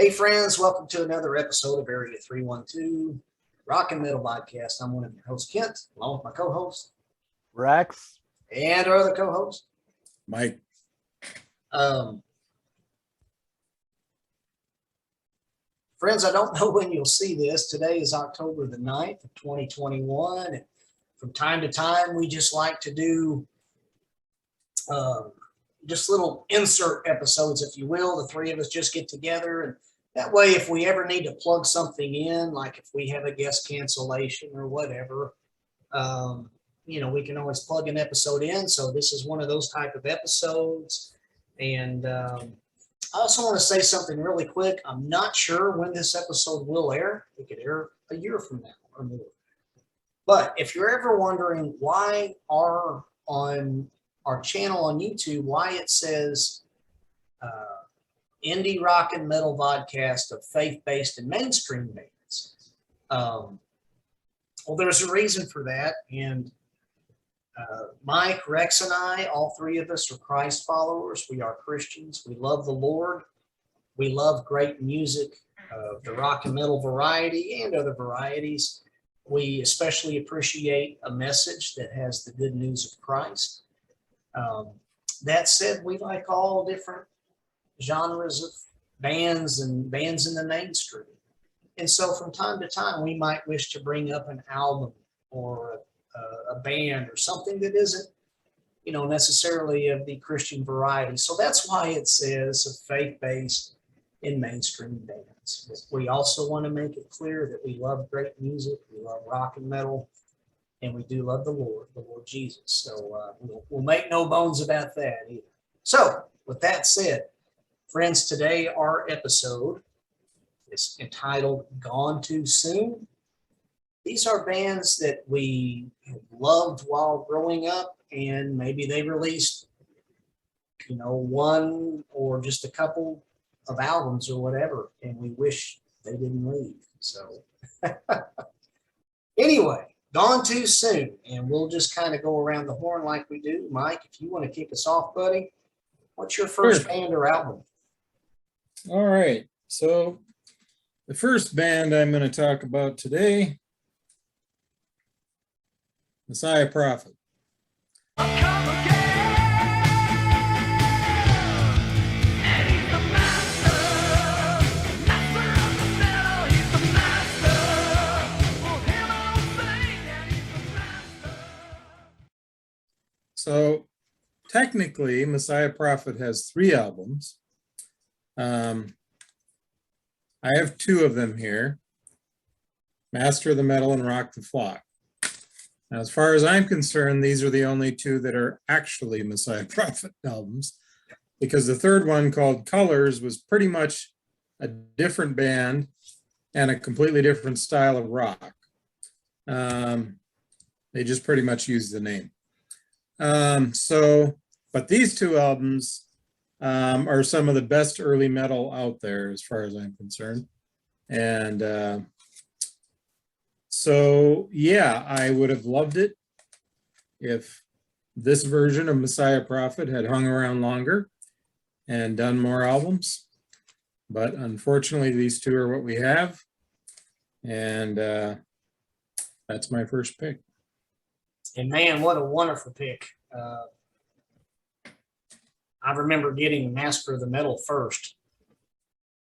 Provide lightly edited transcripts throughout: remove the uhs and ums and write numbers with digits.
Hey friends, welcome to another episode of Area 312 Rock Metal Vodcast. I'm one of your hosts, Kent, along with my co-host, Rex, and our other co-host, Mike. Friends, I don't know when you'll see this. Today is October the 9th of 2021. And from time to time, we just like to do just little insert episodes, if you will. The three of us just get together, and that way, if we ever need to plug something in, like if we have a guest cancellation or whatever, we can always plug an episode in. So this is one of those type of episodes. And I also want to say something really quick. I'm not sure when this episode will air. It could air a year from now or more. But if you're ever wondering why on our channel on YouTube, why it says Indie Rock and Metal Vodcast of faith-based and mainstream bands. Well, there's a reason for that. And Mike, Rex, and I, all three of us are Christ followers. We are Christians. We love the Lord. We love great music of the rock and metal variety and other varieties. We especially appreciate a message that has the good news of Christ. That said, we like all different genres of bands and bands in the mainstream. And so from time to time, we might wish to bring up an album or a band or something that isn't, necessarily of the Christian variety. So that's why it says of faith-based and mainstream bands. But we also want to make it clear that we love great music, we love rock and metal, and we do love the Lord Jesus. So we'll make no bones about that either. So with that said, friends, today our episode is entitled Gone Too Soon. These are bands that we loved while growing up, and maybe they released, one or just a couple of albums or whatever, and we wish they didn't leave. So anyway, Gone Too Soon, and we'll just kind of go around the horn like we do. Mike, if you want to kick us off, buddy, what's your first band or album? All right. So the first band I'm going to talk about today, Messiah Prophet. So technically, Messiah Prophet has 3 albums. I have 2 of them here, Master of the Metal and Rock the Flock. Now, as far as I'm concerned, these are the only 2 that are actually Messiah Prophet albums, because the third one, called Colors, was pretty much a different band and a completely different style of rock. They just pretty much used the name. But these 2 albums are some of the best early metal out there as far as I'm concerned. And I would have loved it if this version of Messiah Prophet had hung around longer and done more albums. But unfortunately, these 2 are what we have. And that's my first pick. And man, what a wonderful pick. I remember getting Master of the Metal first.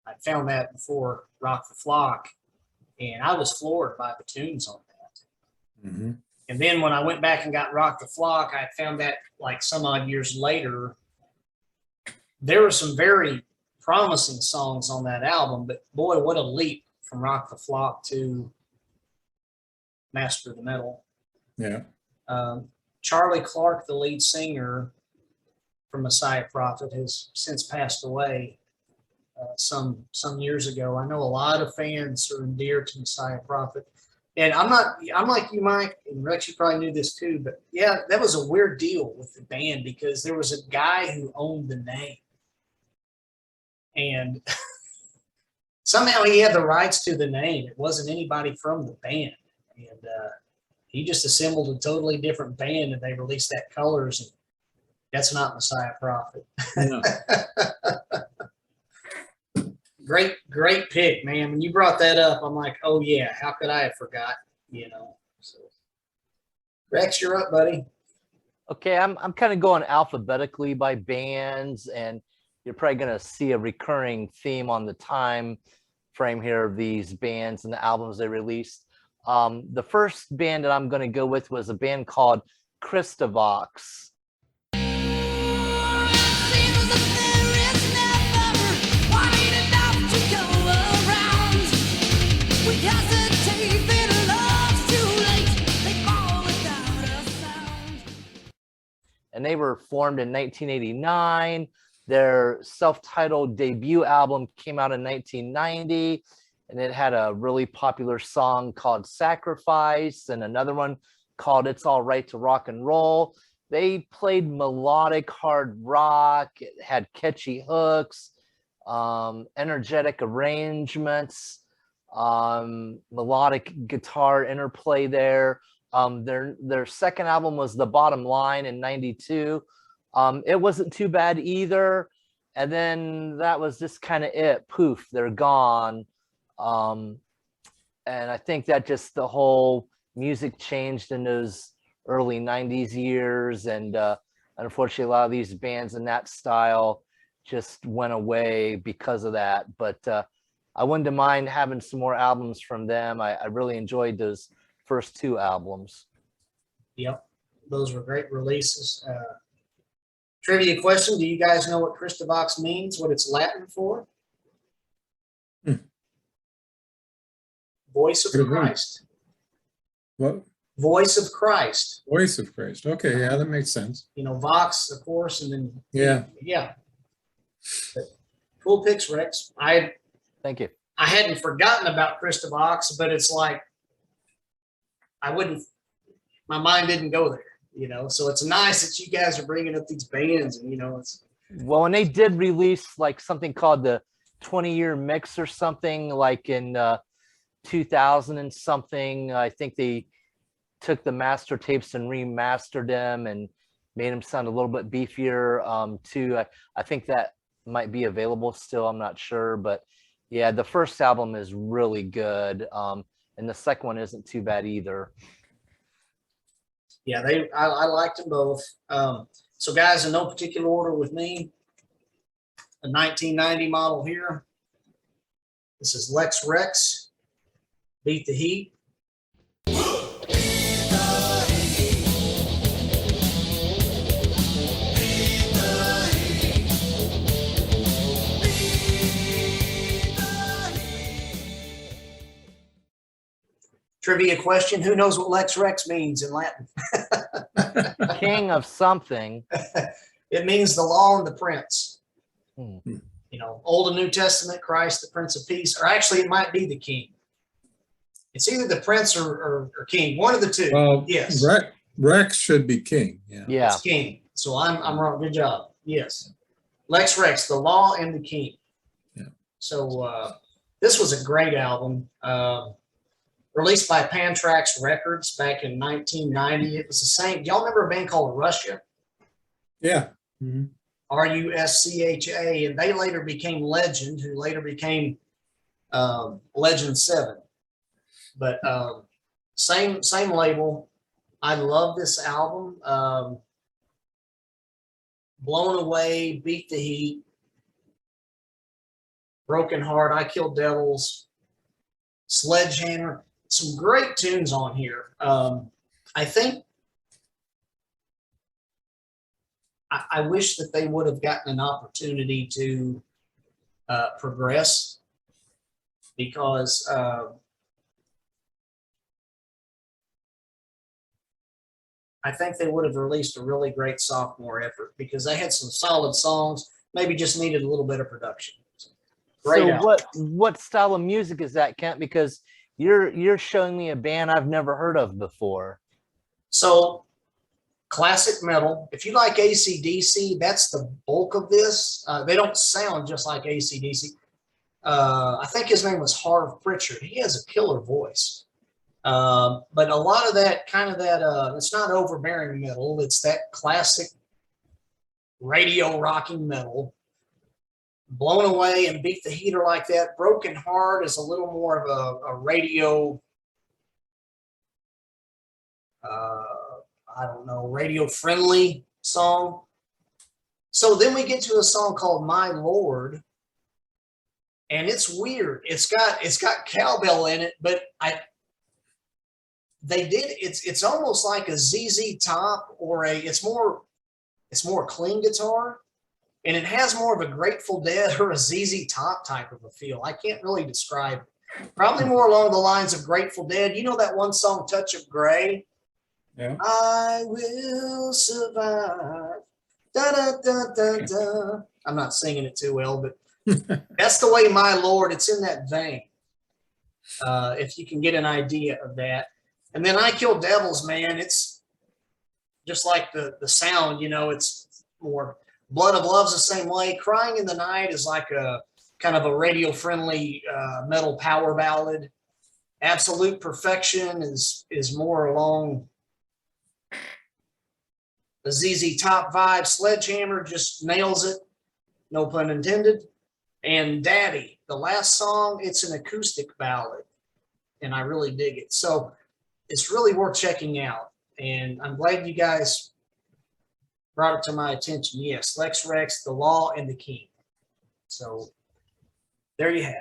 I found that before Rock the Flock, and I was floored by the tunes on that. Mm-hmm. And then when I went back and got Rock the Flock, I found that like some odd years later, there were some very promising songs on that album, but boy, what a leap from Rock the Flock to Master of the Metal. Yeah. Charlie Clark, the lead singer from Messiah Prophet, has since passed away some years ago. I know a lot of fans are endeared to Messiah Prophet. And I'm like you, Mike, and Rex, you probably knew this too, but yeah, that was a weird deal with the band because there was a guy who owned the name. And somehow he had the rights to the name. It wasn't anybody from the band. And he just assembled a totally different band, and they released that Colors, and that's not Messiah Prophet. Yeah. great pick, man. When you brought that up, I'm like, oh yeah, how could I have forgot? You know. So, Rex, you're up, buddy. Okay, I'm kind of going alphabetically by bands, and you're probably going to see a recurring theme on the time frame here of these bands and the albums they released. The first band that I'm going to go with was a band called Christavox. And they were formed in 1989. Their self-titled debut album came out in 1990, and it had a really popular song called Sacrifice and another one called It's All Right to Rock and Roll. They played melodic hard rock. It had catchy hooks, energetic arrangements, melodic guitar interplay there. Their second album was The Bottom Line in 92. It wasn't too bad either. And then that was just kind of it. Poof, they're gone. And I think that just the whole music changed in those early 90s years. And unfortunately, a lot of these bands in that style just went away because of that. But I wouldn't mind having some more albums from them. I really enjoyed those first two albums. Yep, those were great releases. Trivia question: do you guys know what Christavox means? What it's Latin for? Voice of Christ. What? Voice of Christ. Voice of Christ. Okay, yeah, that makes sense. You know, Vox, of course, and then yeah. But cool picks, Rex. Thank you. I hadn't forgotten about Christavox, but it's like my mind didn't go there, you know. So it's nice that you guys are bringing up these bands, and you know, it's. Well, and they did release like something called the 20-year mix or something like in 2000 and something. I think they took the master tapes and remastered them and made them sound a little bit beefier too. I think that might be available still. I'm not sure, but yeah, the first album is really good. And the second one isn't too bad either. Yeah, I liked them both. So guys, in no particular order with me, a 1990 model here. This is Lex Rex, Beat the Heat. Trivia question: who knows what Lex Rex means in Latin? King of something. It means the law and the prince. Hmm. You know, Old and New Testament, Christ, the Prince of Peace, or actually it might be the King. It's either the Prince or King, one of the two. Well, yes. Rex should be king. Yeah. It's King. So I'm wrong. Good job. Yes. Lex Rex, the law and the King. Yeah. So this was a great album. Released by Pantrax Records back in 1990. It was the same. Do y'all remember a band called Russia? Yeah. Mm-hmm. Ruscha, and they later became Legend, who later became Legend 7. But same label. I love this album. Blown Away, Beat the Heat, Broken Heart, I Kill Devils, Sledgehammer. Some great tunes on here. I think I wish that they would have gotten an opportunity to progress, because I think they would have released a really great sophomore effort, because they had some solid songs, maybe just needed a little bit of production. Great So album. what style of music is that, Kent? Because you're showing me a band I've never heard of before. So classic metal. If you like AC/DC, that's the bulk of this. They don't sound just like AC/DC. I think his name was Harv Pritchard. He has a killer voice. But a lot of that it's not overbearing metal. It's that classic radio rocking metal Blown Away and Beat the Heater Like That. Broken Heart is a little more of a radio, I don't know, radio friendly song. So then we get to a song called My Lord, and it's weird. It's got cowbell in it, but it's almost like a ZZ Top or it's more clean guitar. And it has more of a Grateful Dead or a ZZ Top type of a feel. I can't really describe it. Probably more along the lines of Grateful Dead. You know that one song, Touch of Grey? Yeah. I will survive. Da, da, da, da, da. I'm not singing it too well, but that's the way My Lord, it's in that vein. If you can get an idea of that. And then I Kill Devils, man, it's just like the sound, it's more. Blood of Love's the same way. Crying in the Night is like a kind of a radio-friendly metal power ballad. Absolute Perfection is more along the ZZ Top vibe. Sledgehammer just nails it, no pun intended. And Daddy, the last song, it's an acoustic ballad, and I really dig it. So it's really worth checking out, and I'm glad you guys brought it to my attention. Yes, Lex Rex, The Law, and The King. So there you have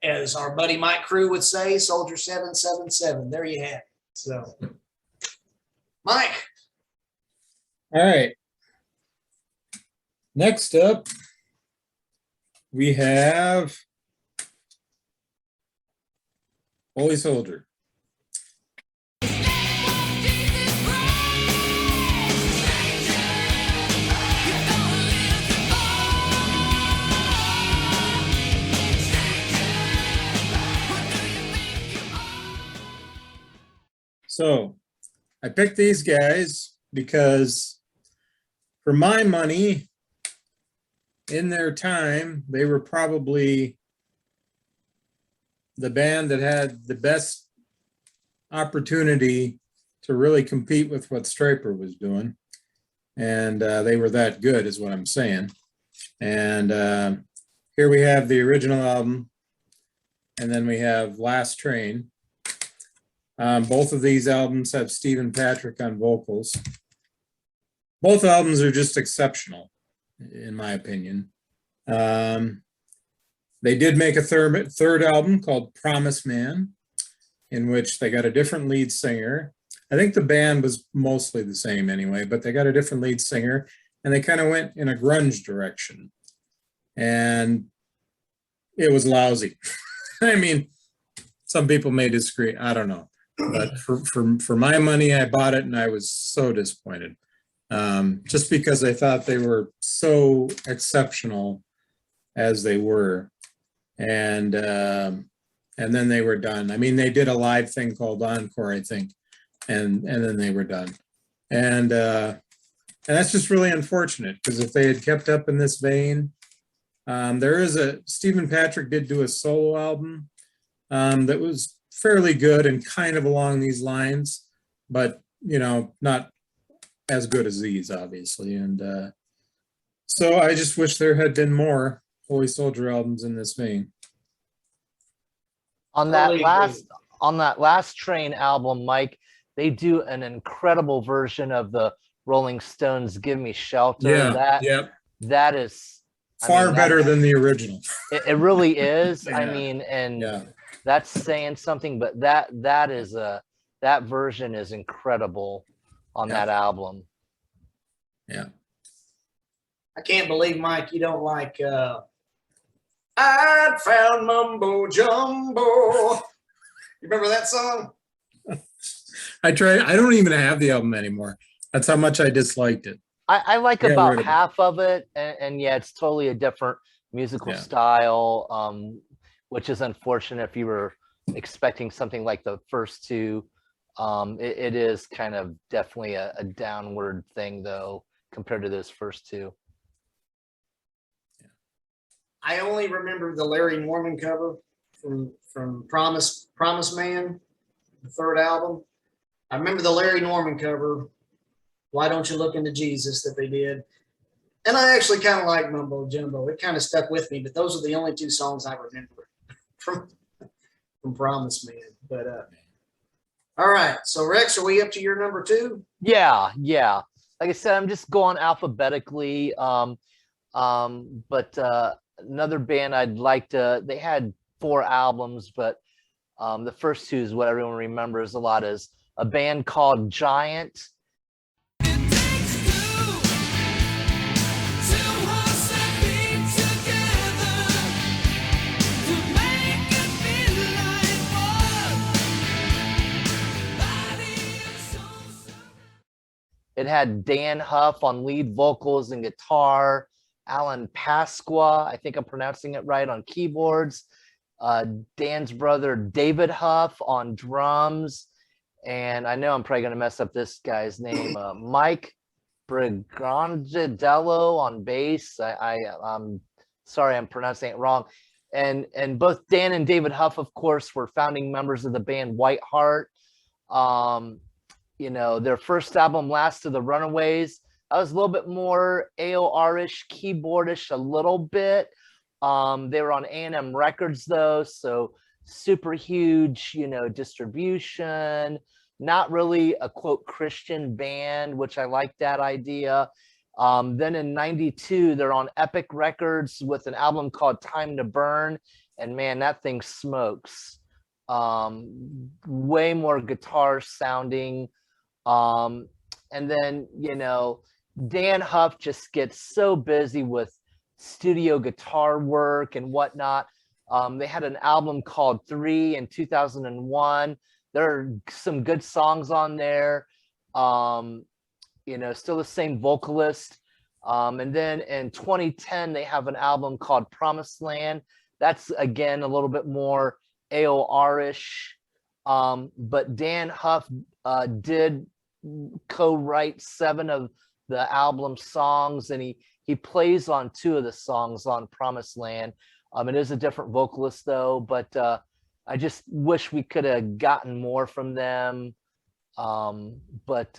it. As our buddy Mike Crew would say, Soldier 777. There you have it. So, Mike. All right. Next up, we have Holy Soldier. So I picked these guys because for my money, in their time, they were probably the band that had the best opportunity to really compete with what Stryper was doing. And they were that good is what I'm saying. And here we have the original album, and then we have Last Train. Both of these albums have Stephen Patrick on vocals. Both albums are just exceptional, in my opinion. They did make a third album called Promise Man, in which they got a different lead singer. I think the band was mostly the same anyway, but they got a different lead singer, and they kind of went in a grunge direction. And it was lousy. I mean, some people may disagree. I don't know. But for my money, I bought it, and I was so disappointed. Just because I thought they were so exceptional as they were. And then they were done. I mean, they did a live thing called Encore, I think, and then they were done. And that's just really unfortunate, because if they had kept up in this vein, Stephen Patrick did do a solo album that was fairly good and kind of along these lines, but not as good as these, obviously. And so I just wish there had been more Holy Soldier albums in this vein. On that last Train album, Mike, they do an incredible version of the Rolling Stones' "Give Me Shelter." That is far better than the original. It really is. Yeah. I mean, and that's saying something, but that version is incredible on that album. Yeah. I can't believe, Mike, you don't like I Found Mumbo Jumbo. You remember that song? I don't even have the album anymore. That's how much I disliked it. I like about half of it, and yeah, it's totally a different musical style, which is unfortunate if you were expecting something like the first two. It is kind of definitely a downward thing, though, compared to those first two. I only remember the Larry Norman cover from Promise Man, the third album. I remember the Larry Norman cover, Why Don't You Look Into Jesus, that they did. And I actually kind of like Mumbo Jumbo. It kind of stuck with me, but those are the only two songs I remember from Promise Man. But all right. So Rex, are we up to your number 2? Yeah. Like I said, I'm just going alphabetically. But another band I'd like to. They had 4 albums, but the first 2 is what everyone remembers a lot. Is a band called Giant. It had Dan Huff on lead vocals and guitar, Alan Pasqua, I think I'm pronouncing it right, on keyboards, Dan's brother David Huff on drums, and I know I'm probably going to mess up this guy's name, Mike Brigandello on bass. I'm sorry, I'm pronouncing it wrong. And both Dan and David Huff, of course, were founding members of the band White Heart. You know, their first album, Last of the Runaways, that was a little bit more AOR-ish, keyboardish a little bit. They were on A&M Records, though, so super huge, you know, distribution. Not really a, quote, Christian band, which I like that idea. Then in 92, they're on Epic Records with an album called Time to Burn. And man, that thing smokes. Way more guitar sounding. And then, you know, Dan Huff just gets so busy with studio guitar work and whatnot. They had an album called 3 in 2001. There are some good songs on there. You know, still the same vocalist. And then in 2010, they have an album called Promised Land. That's, again, a little bit more AOR-ish. But Dan Huff did co-write 7 of the album songs, and he plays on 2 of the songs on Promised Land. It is a different vocalist, though, but I just wish we could have gotten more from them. But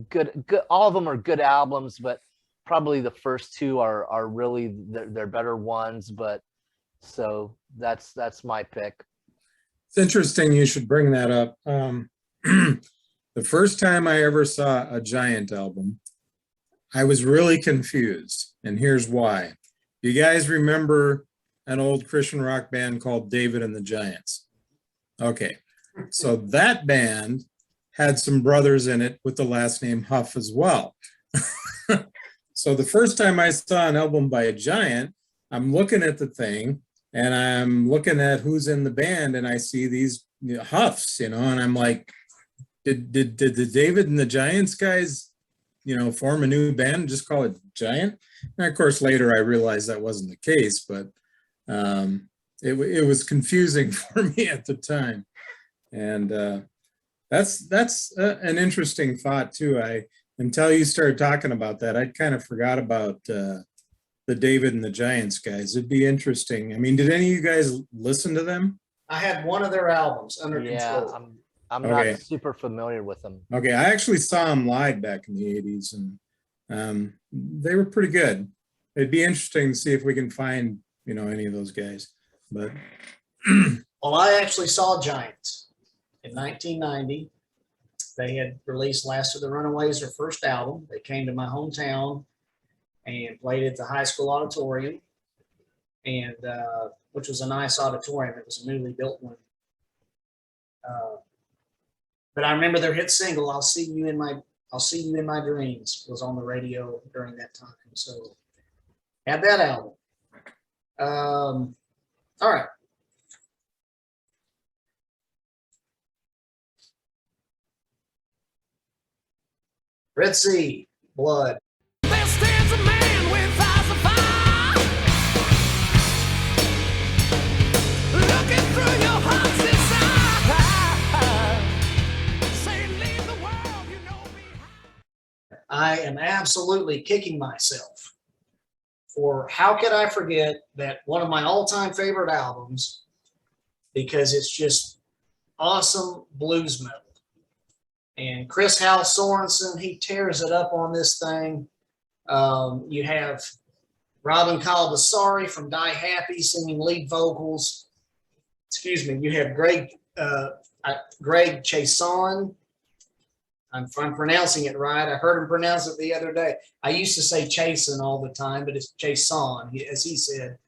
good. All of them are good albums, but probably the first 2 are really they're better ones. But so that's my pick. It's interesting you should bring that up. The first time I ever saw a Giant album, I was really confused, and here's why. You guys remember an old Christian rock band called David and the Giants? Okay, so that band had some brothers in it with the last name Huff as well. So the first time I saw an album by a Giant, I'm looking at the thing, and I'm looking at who's in the band, and I see these Huffs, you know, and I'm like, did the David and the Giants guys, you know, form a new band and just call it Giant? And of course, later I realized that wasn't the case, but it was confusing for me at the time. And that's an interesting thought too. Until you started talking about that, I kind of forgot about the David and the Giants guys. It'd be interesting. I mean, did any of you guys listen to them? I had one of their albums, Under Control. I'm Okay. not super familiar with them. Okay, I actually saw them live back in the 80s, and they were pretty good. It'd be interesting to see if we can find, you know, any of those guys. But Well, I actually saw Giants in 1990. They had released Last of the Runaways, their first album. They came to my hometown and played at the high school auditorium, and which was a nice auditorium. It was a newly built one. But I remember their hit single, I'll See You in My Dreams, was on the radio during that time. So had that album. All right. Red Sea, Blood. There stands a man with eyes of fire, looking through your heart's desire, saying, leave the world you know behind. I am absolutely kicking myself for how could I forget that one of my all-time favorite albums, because it's just awesome blues metal. And Chris Hal Sorensen, he tears it up on this thing. You have Robin Calabasari from Die Happy singing lead vocals. Excuse me. You have Greg Chason. I'm pronouncing it right. I heard him pronounce it the other day. I used to say Chason all the time, but it's Chason, as he said.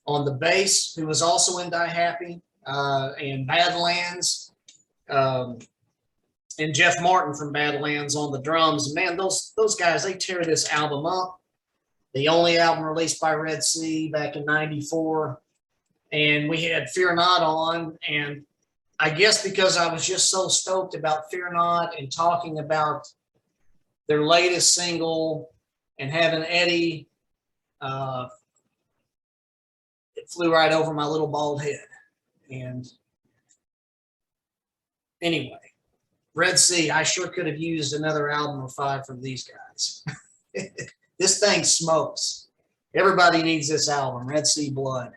On the bass, who was also in Die Happy and Badlands. And Jeff Martin from Badlands on the drums. Man, those guys, they tear this album up. The only album released by Red Sea back in '94. And we had Fear Not on. And I guess because I was just so stoked about Fear Not and talking about their latest single and having Eddie, it flew right over my little bald head. And anyway, Red Sea, I sure could have used another album or 5 from these guys. This thing smokes. Everybody needs this album, Red Sea Blood.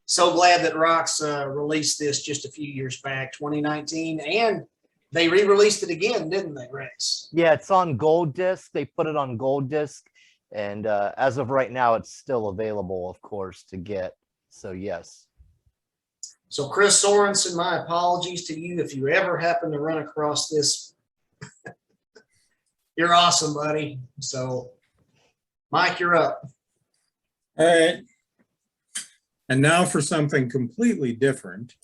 So glad that Rock's released this just a few years back, 2019, and they re-released it again, didn't they, Rex? Yeah, it's on gold disc. They put it on gold disc, and as of right now, it's still available, of course, to get. So yes. So Chris Sorensen, my apologies to you if you ever happen to run across this. You're awesome, buddy. So, Mike, you're up. All right. And now for something completely different.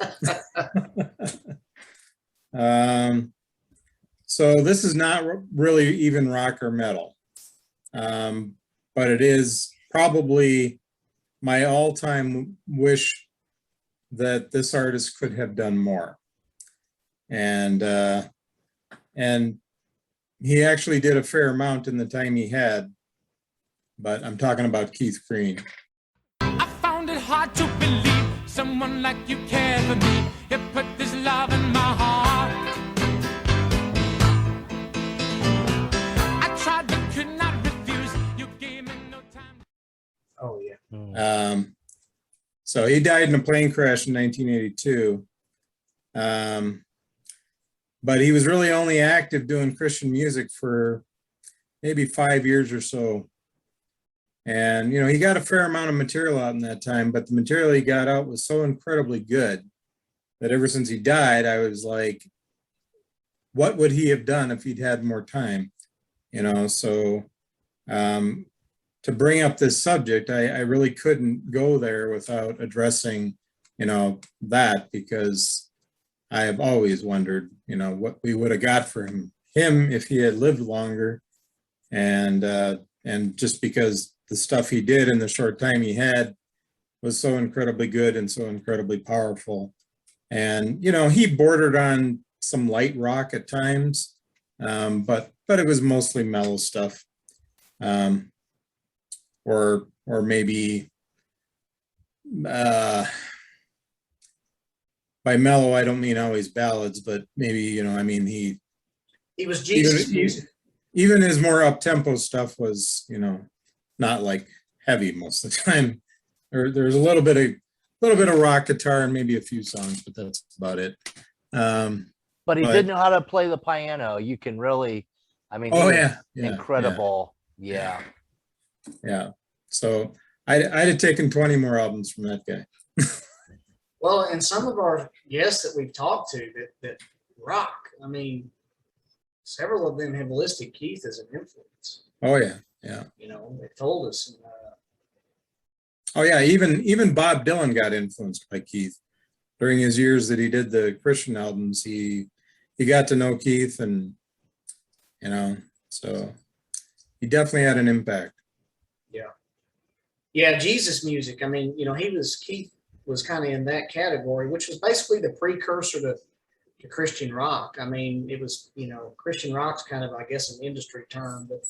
So this is not really even rock or metal, but it is probably my all-time wish that this artist could have done more. And he actually did a fair amount in the time he had, but I'm talking about Keith Green. I found it hard to believe someone like you care for me. You put this love in my heart. I tried but could not refuse. You gave me no time. Oh, yeah. So he died in a plane crash in 1982. But he was really only active doing Christian music for maybe 5 years or so. And, you know, he got a fair amount of material out in that time, but the material he got out was so incredibly good that ever since he died, I was like, what would he have done if he'd had more time? You know, so to bring up this subject, I really couldn't go there without addressing, you know, that, because I have always wondered, you know, what we would have got for him if he had lived longer, and just because the stuff he did in the short time he had was so incredibly good and so incredibly powerful. And, you know, he bordered on some light rock at times, but it was mostly mellow stuff. Or maybe by mellow, I don't mean always ballads, but maybe, you know, I mean, he was Jesus music. Even his more up-tempo stuff was, you know, not like heavy most of the time. There's a little bit of rock guitar and maybe a few songs, but that's about it. But he did know how to play the piano. You can really, I mean, oh he yeah, was incredible. Yeah. So I'd have taken 20 more albums from that guy. Well, and some of our guests that we've talked to that rock, I mean, several of them have listed Keith as an influence. Oh yeah, yeah. You know, they told us. Oh yeah, even Bob Dylan got influenced by Keith during his years that he did the Christian albums. He got to know Keith, and you know, so he definitely had an impact. Yeah, Jesus music. I mean, you know, Keith was kind of in that category, which was basically the precursor to Christian rock. I mean, it was, you know, Christian rock's kind of, I guess, an industry term, but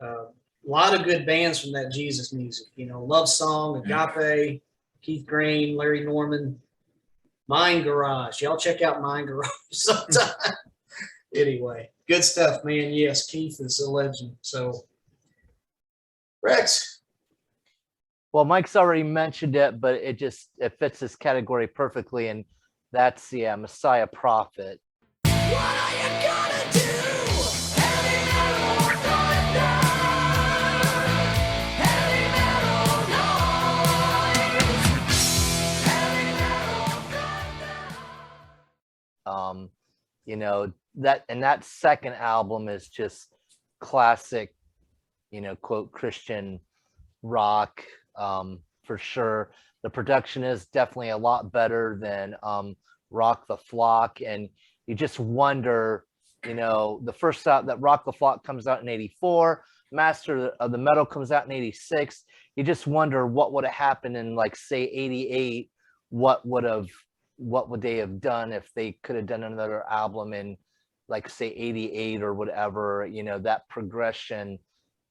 a lot of good bands from that Jesus music. You know, Love Song, Agape, Keith Green, Larry Norman, Mind Garage. Y'all check out Mind Garage sometime. Anyway, good stuff, man. Yes, Keith is a legend. So, Rex. Well, Mike's already mentioned it, but it fits this category perfectly, and that's Messiah Prophet. What are you gonna do? Heavy metal or thunder? you know, that second album is just classic, you know, quote Christian rock, for sure. The production is definitely a lot better than Rock the Flock, and you just wonder, you know, the first out that Rock the Flock comes out in 84, Master of the Metal comes out in 86. You just wonder what would have happened in, like, say 88. What would they have done if they could have done another album in, like, say 88 or whatever? You know, that progression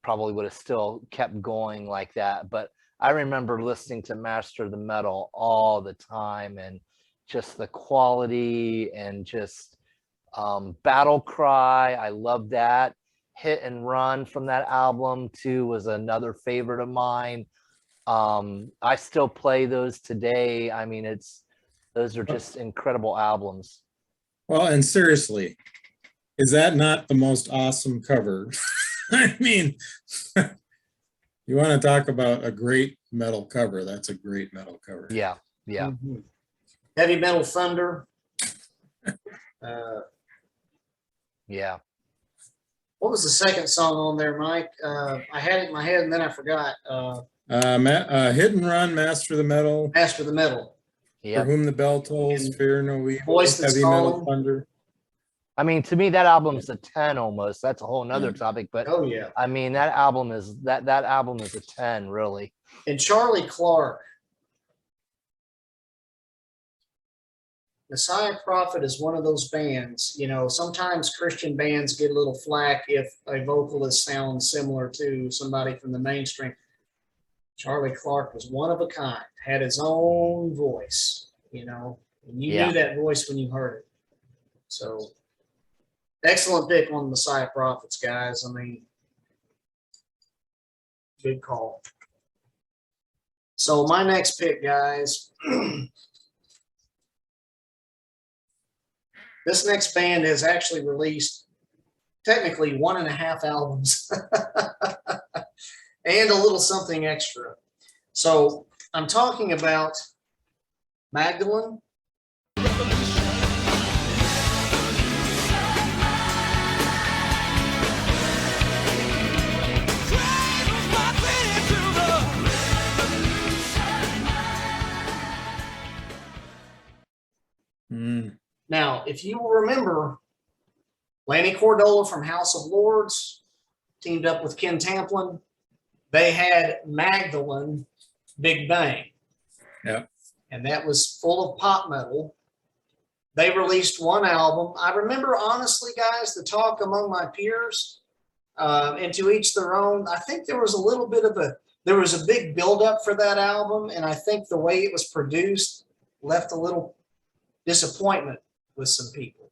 probably would have still kept going like that. But I remember listening to Master of the Metal all the time, and just the quality, and just Battle Cry. I love that. Hit and Run from that album too was another favorite of mine. I still play those today. I mean, those are just incredible albums. Well, and seriously, is that not the most awesome cover? I mean, you want to talk about a great metal cover? That's a great metal cover. Yeah. Mm-hmm. Heavy Metal Thunder. Yeah. What was the second song on there, Mike? I had it in my head and then I forgot. Hit and Run, Master of the Metal. Master of the Metal. Yeah. For Whom the Bell Tolls, And Fear No Evil. Voice That's Heavy Metal Calling. Thunder. I mean, to me, that album's a 10 almost. That's a whole nother topic. But Oh yeah. I mean, that album is a 10, really. And Charlie Clark. Messiah Prophet is one of those bands, you know, sometimes Christian bands get a little flack if a vocalist sounds similar to somebody from the mainstream. Charlie Clark was one of a kind, had his own voice, you know, and you knew that voice when you heard it. So, excellent pick on Messiah Prophets, guys. I mean, good call. So, my next pick, guys. This next band has actually released technically 1.5 albums and a little something extra. So I'm talking about Magdalene. Now, if you will remember, Lanny Cordola from House of Lords teamed up with Ken Tamplin. They had Magdalene Big Bang. Yeah. And that was full of pop metal. They released one album. I remember, honestly, guys, the talk among my peers, and to each their own. I think there was a little bit of there was a big buildup for that album. And I think the way it was produced left a little disappointment with some people.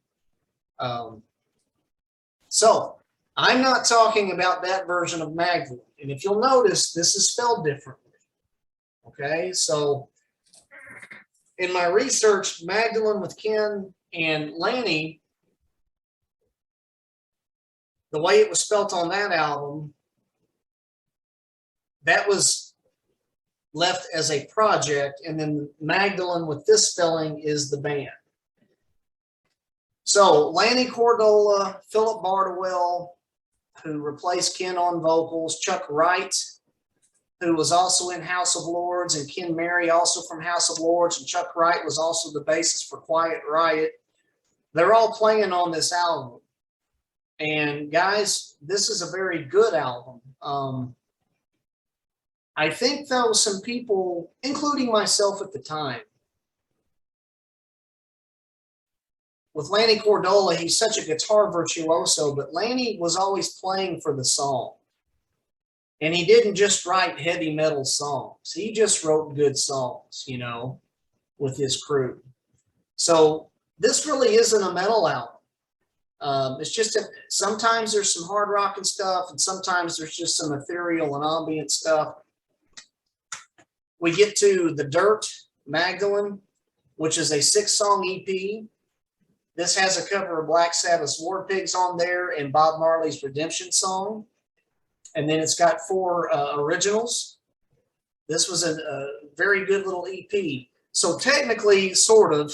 So I'm not talking about that version of Magdalene. And if you'll notice, this is spelled differently. Okay, so in my research, Magdalene with Ken and Lanny, the way it was spelt on that album, that was left as a project, and then Magdalene with this spelling is the band. So Lanny Cordola, Philip Bardwell, who replaced Ken on vocals, Chuck Wright, who was also in House of Lords, and Ken Mary, also from House of Lords, and Chuck Wright was also the bassist for Quiet Riot. They're all playing on this album. And guys, this is a very good album. I think, though, some people, including myself at the time, with Lanny Cordola, he's such a guitar virtuoso, but Lanny was always playing for the song. And he didn't just write heavy metal songs. He just wrote good songs, you know, with his crew. So this really isn't a metal album. It's just sometimes there's some hard rock and stuff, and sometimes there's just some ethereal and ambient stuff. We get to The Dirt, Magdalene, which is a 6-song EP. This has a cover of Black Sabbath's War Pigs on there and Bob Marley's Redemption Song. And then it's got 4 originals. This was a very good little EP. So technically, sort of,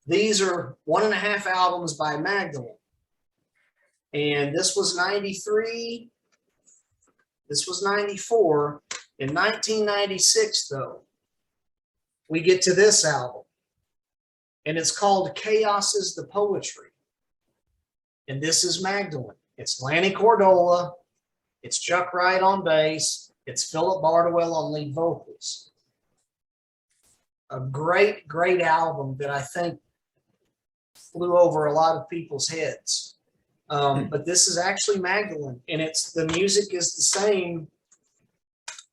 These are 1.5 albums by Magdalene. And this was 93. This was 94. In 1996, though, we get to this album. And it's called Chaos is the Poetry. And this is Magdalene. It's Lanny Cordola. It's Chuck Wright on bass. It's Philip Bardwell on lead vocals. A great, great album that I think flew over a lot of people's heads. But this is actually Magdalene, and the music is the same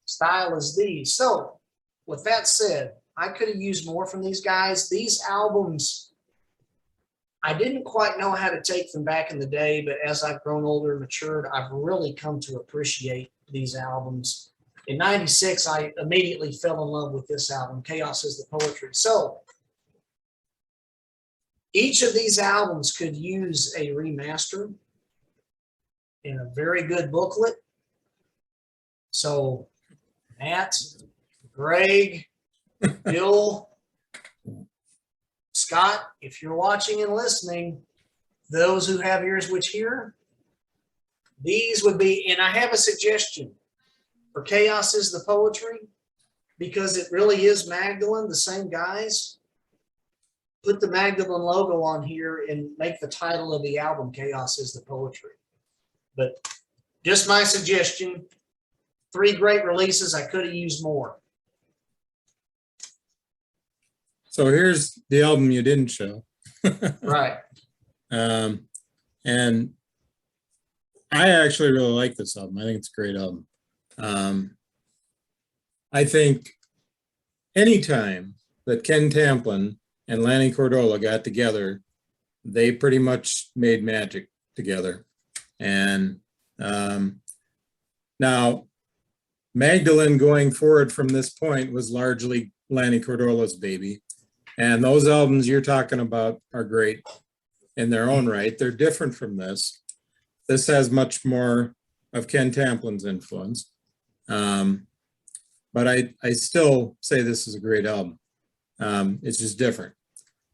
style as these. So with that said, I could have used more from these guys. These albums, I didn't quite know how to take them back in the day, but as I've grown older and matured, I've really come to appreciate these albums. In 96, I immediately fell in love with this album, Chaos is the Poetry. So each of these albums could use a remaster in a very good booklet. So Matt, Greg, Bill, Scott, if you're watching and listening, those who have ears which hear, these would be, and I have a suggestion for Chaos is the Poetry, because it really is Magdalene, the same guys. Put the Magdalene logo on here and make the title of the album Chaos is the Poetry. But just my suggestion, 3 great releases. I could have used more. So here's the album you didn't show. Right. And I actually really like this album. I think it's a great album. I think anytime that Ken Tamplin and Lanny Cordola got together, they pretty much made magic together. And now Magdalene going forward from this point was largely Lanny Cordola's baby. And those albums you're talking about are great in their own right. They're different from this. This has much more of Ken Tamplin's influence. But I still say this is a great album. It's just different.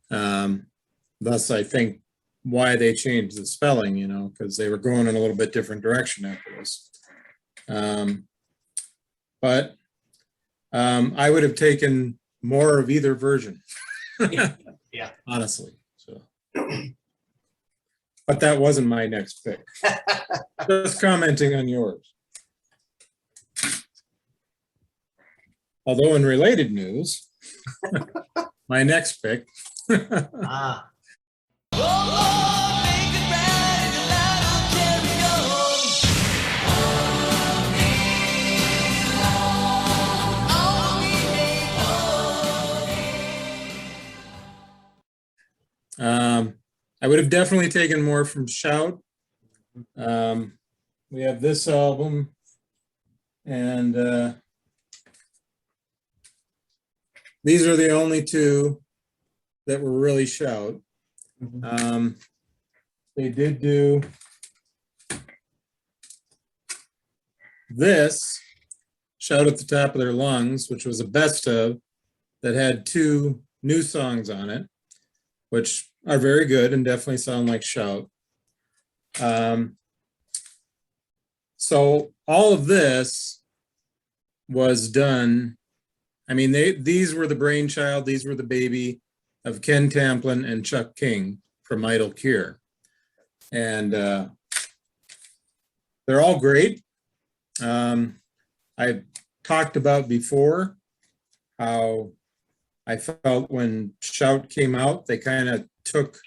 Thus, I think why they changed the spelling, because they were going in a little bit different direction after this. But I would have taken more of either version. Yeah. Honestly. So, but that wasn't my next pick. Just commenting on yours. Although in related news, my next pick. Ah. I would have definitely taken more from Shout. We have this album, and these are the only 2 that were really Shout. They did do this, Shout at the Top of Their Lungs, which was a best of that had 2 new songs on it, which are very good and definitely sound like Shout. So all of this was done. I mean, these were the brainchild, these were the baby of Ken Tamplin and Chuck King from Idle Cure. And they're all great. I talked about before how I felt when Shout came out, they kind of took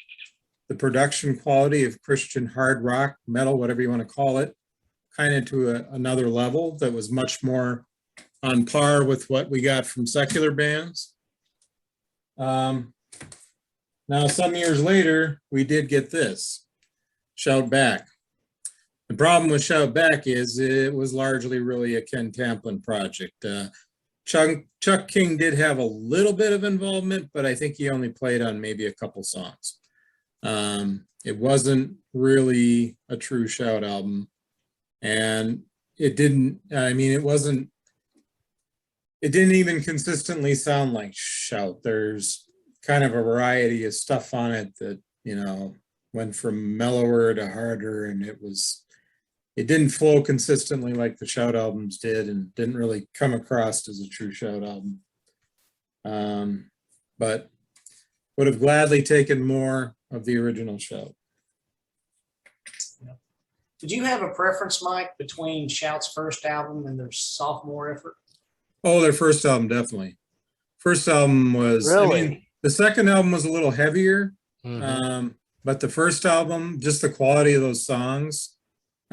the production quality of Christian hard rock, metal, whatever you want to call it, kind of to another level that was much more on par with what we got from secular bands. Now, some years later, we did get this, Shout Back. The problem with Shout Back is it was largely really a Ken Tamplin project. Chuck King did have a little bit of involvement, but I think he only played on maybe a couple songs. It wasn't really a true Shout album. And it didn't even consistently sound like Shout. There's kind of a variety of stuff on it that, went from mellower to harder, and it didn't flow consistently like the Shout albums did, and didn't really come across as a true Shout album. But would have gladly taken more of the original Shout. Did you have a preference, Mike, between Shout's first album and their sophomore effort? Oh, their first album, definitely. First album was, Really? the second album was a little heavier. Mhm. But the first album, just the quality of those songs.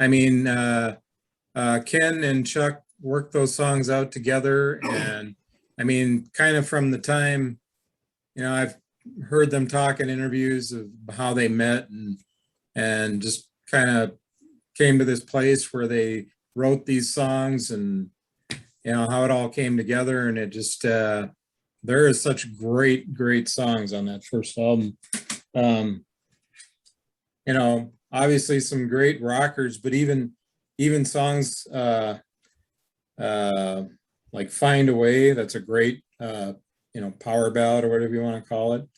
I mean, Ken and Chuck worked those songs out together. And I mean, kind of from the time, I've heard them talk in interviews of how they met and just kind of came to this place where they wrote these songs and, how it all came together. And it just, there is such great, great songs on that first album. Obviously some great rockers, but even songs like Find a Way, that's a great power ballad or whatever you want to call it.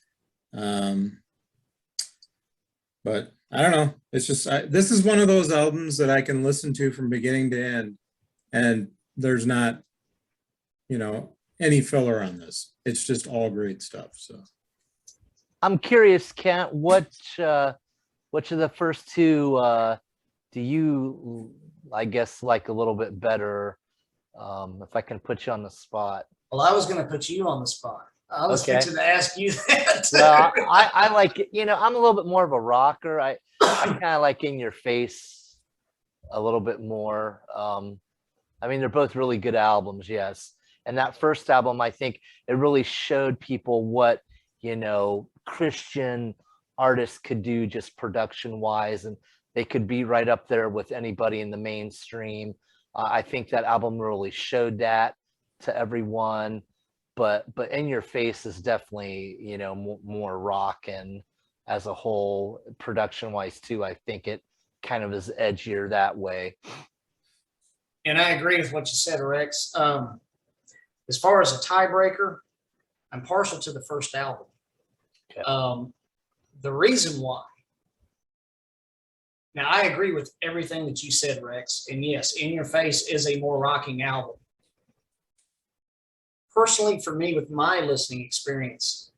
But I don't know, it's just this is one of those albums that I can listen to from beginning to end, and there's not any filler on this. It's just all great stuff. So I'm curious, Kent, which of the first two do you, I guess, like a little bit better? If I can put you on the spot. Well, I was going to put you on the spot. I was fixing to ask you that. Well, I like it. I'm a little bit more of a rocker. I kind of like In Your Face a little bit more. I mean, they're both really good albums, yes. And that first album, I think it really showed people what, Christian artists could do just production wise, and they could be right up there with anybody in the mainstream. I think that album really showed that to everyone, but In Your Face is definitely, more rock, and as a whole, production wise too, I think it kind of is edgier that way. And I agree with what you said, Rex. As far as a tiebreaker, I'm partial to the first album. Okay. The reason why. Now, I agree with everything that you said, Rex. And yes, In Your Face is a more rocking album. Personally, for me, with my listening experience,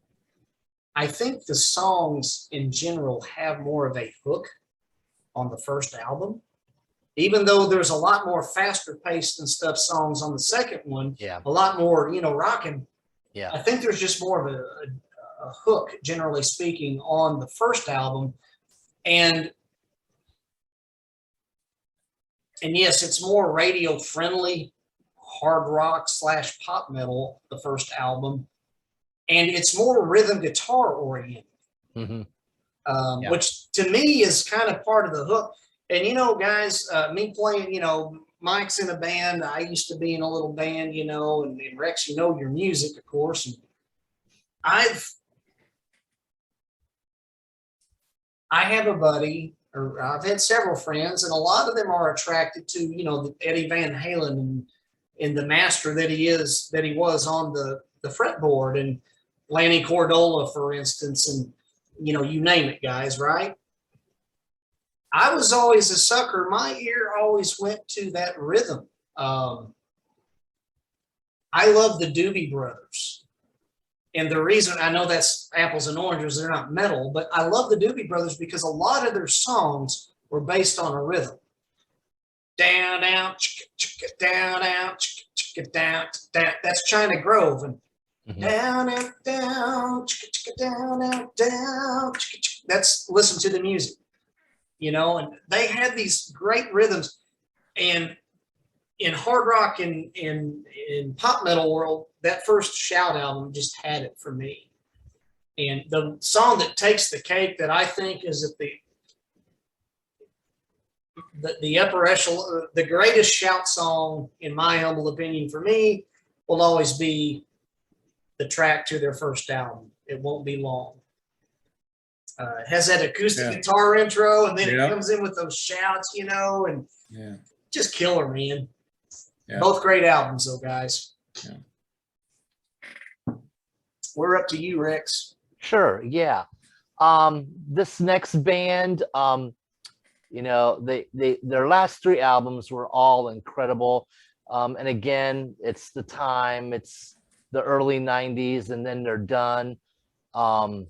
I think the songs in general have more of a hook on the first album. Even though there's a lot more faster paced and stuff songs on the second one, Yeah. a lot more, rocking. Yeah. I think there's just more of a hook, generally speaking, on the first album. And yes, it's more radio friendly, hard rock / pop metal, the first album. And it's more rhythm guitar oriented, Yeah. which to me is kind of part of the hook. And, guys, me playing, Mike's in a band. I used to be in a little band, and Rex, your music, of course. And I have a buddy, or I've had several friends, and a lot of them are attracted to, the Eddie Van Halen and the master that he was on the fretboard, and Lanny Cordola, for instance, and, you name it, guys, right? I was always a sucker. My ear always went to that rhythm. I love the Doobie Brothers. And the reason, I know that's apples and oranges, they're not metal, but I love the Doobie Brothers because a lot of their songs were based on a rhythm. Down, down, down, down, down, down. That's China Grove. And down, down, down, down, down, down. That's Listen to the Music. And they had these great rhythms. And in hard rock and in pop metal world, that first Shout album just had it for me. And the song that takes the cake that I think is at the upper echelon, the greatest Shout song, in my humble opinion, for me, will always be the track to their first album. It Won't Be Long. It has that acoustic guitar intro, and then it comes in with those shouts, and just killer, man. Yeah. Both great albums, though, guys. Yeah. We're up to you, Rex. Sure, yeah. This next band, you know, their last three albums were all incredible. And again, it's the time, it's the early 90s, and then they're done. But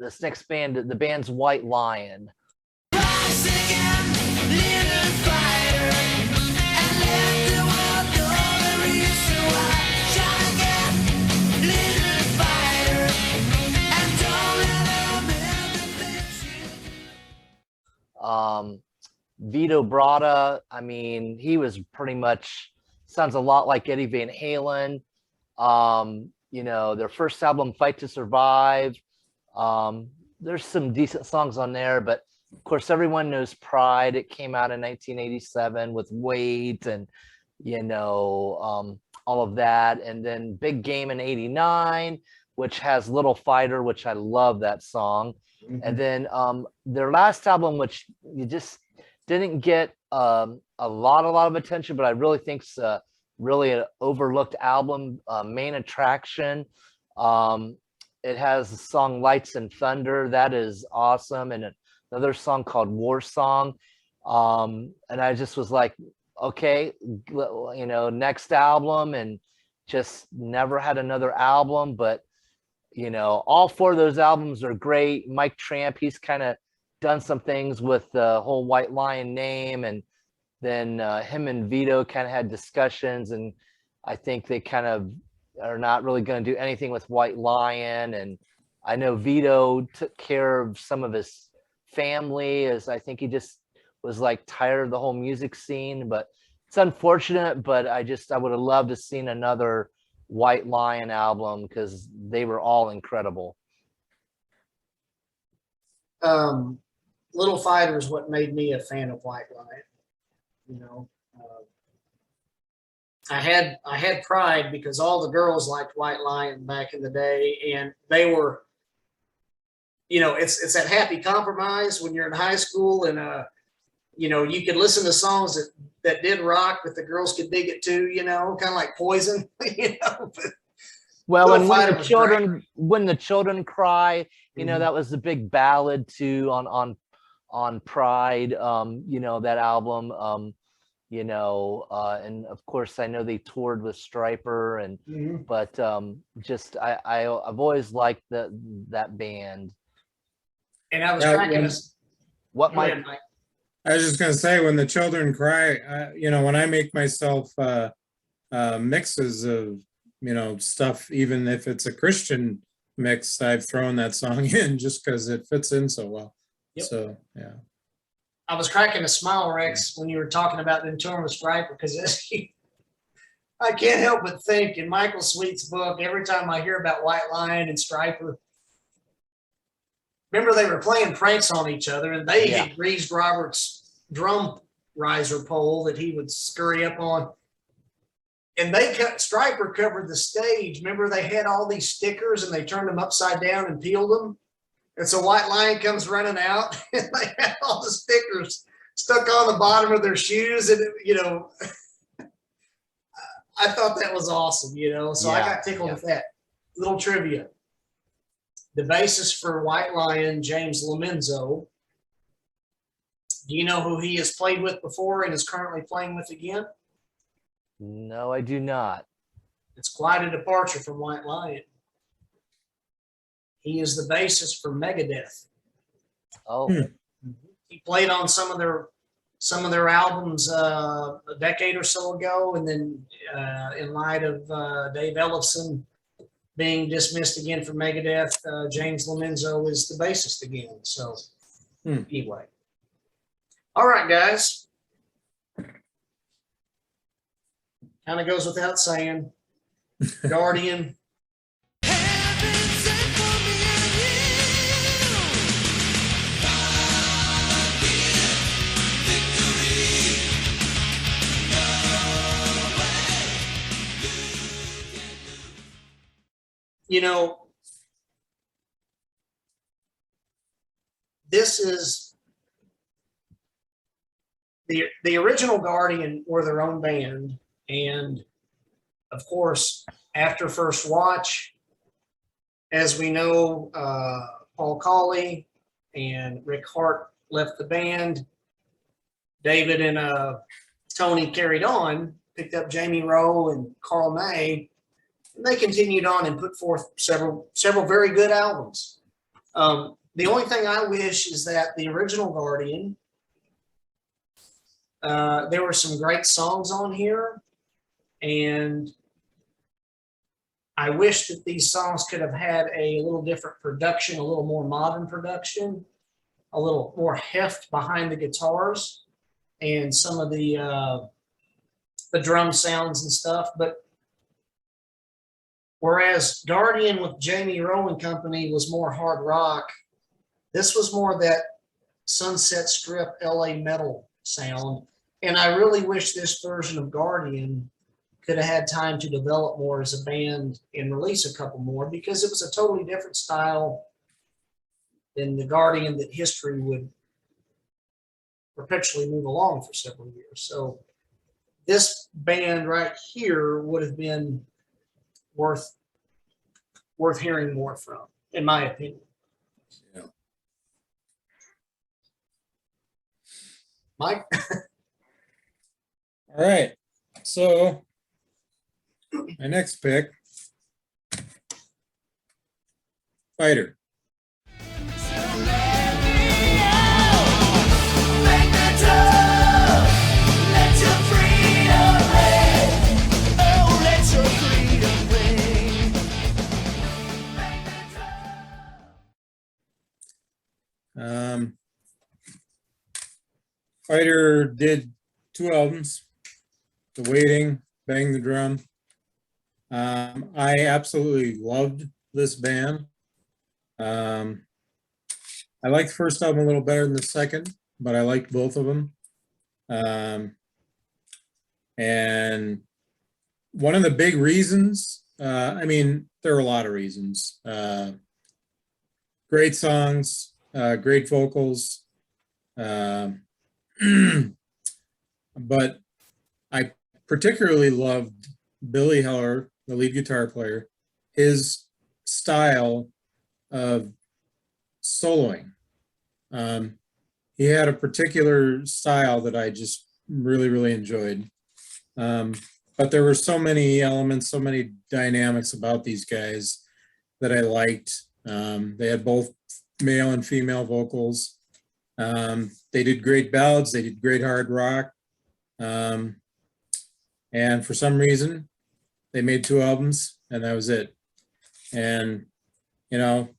this next band, the band's White Lion. Vito Bratta, I mean, he was pretty much, sounds a lot like Eddie Van Halen. You know, their first album, Fight to Survive. There's some decent songs on there, but of course, everyone knows Pride. It came out in 1987 with Wait and, you know, all of that. And then Big Game in 89, which has Little Fighter, which I love that song. And then their last album, which you just didn't get a lot of attention, but I really think it's really an overlooked album, Main Attraction. It has the song Lights and Thunder. That is awesome. And another song called War Song. And I just was like, okay, you know, next album, and just never had another album. But you know, all four of those albums are great. Mike Tramp, he's kind of done some things with the whole White Lion name, and then him and Vito kind of had discussions, and I think they kind of are not really going to do anything with White Lion. And I know Vito took care of some of his family, as I think he just was like tired of the whole music scene. But it's unfortunate, but I would have loved to seen another White Lion album, because they were all incredible. Little Fighter is what made me a fan of White Lion. You know, I had Pride because all the girls liked White Lion back in the day, and they were, you know, it's that happy compromise when you're in high school, and you know, you could listen to songs that did rock, but the girls could dig it too, you know, kind of like Poison, you know. Well, Little and Fighter was great. when the children cry, you know, that was the big ballad too on Pride. You know, that album. You know, and of course I know they toured with Stryper, and but just I've always liked that band. And I was cracking What Go ahead, Mike? Mike. I was just going to say, when the children cry, you know, when I make myself mixes of, you know, stuff, even if it's a Christian mix, I've thrown that song in just because it fits in so well. Yep. So, yeah. I was cracking a smile, Rex, when you were talking about them touring with Stryper, because I can't help but think in Michael Sweet's book, every time I hear about White Lion and Stryper, remember they were playing pranks on each other, and they had greased Robert's drum riser pole that he would scurry up on. And Stryper covered the stage. Remember they had all these stickers and they turned them upside down and peeled them. And so White Lion comes running out and they had all the stickers stuck on the bottom of their shoes. And, you know, I thought that was awesome, you know, so I got tickled with that. Little trivia. The bassist for White Lion, James Lomenzo, do you know who he has played with before and is currently playing with again? No, I do not. It's quite a departure from White Lion. He is the bassist for Megadeth. Oh. He played on some of their albums a decade or so ago, and then in light of Dave Ellefson being dismissed again from Megadeth, James Lomenzo is the bassist again. So anyway. All right, guys. Kind of goes without saying. Guardian. You know, this is the original Guardian were their own band, and of course, after First Watch, as we know, Paul Colley and Rick Hart left the band. David and Tony carried on, picked up Jamie Rowe and Carl May, and they continued on and put forth several very good albums. The only thing I wish is that the original Guardian, there were some great songs on here, and I wish that these songs could have had a little different production, a little more modern production, a little more heft behind the guitars and some of the drum sounds and stuff. But whereas Guardian with Jamie Rowe and company was more hard rock, this was more that Sunset Strip LA metal sound. And I really wish this version of Guardian could have had time to develop more as a band and release a couple more, because it was a totally different style than the Guardian that history would perpetually move along for several years. So this band right here would have been worth hearing more from, in my opinion. Yeah. Mike? All right, so my next pick, Fighter. Fighter did 2 albums, The Waiting, Bang the Drum. I absolutely loved this band. I liked the first album a little better than the second, but I liked both of them. And one of the big reasons, I mean, there are a lot of reasons. Great songs, great vocals. But I particularly loved Billy Heller, the lead guitar player, his style of soloing. He had a particular style that I just really enjoyed. But there were so many elements, so many dynamics about these guys that I liked. They had both male and female vocals. They did great ballads, they did great hard rock. And for some reason, they made 2 albums and that was it. And, you know,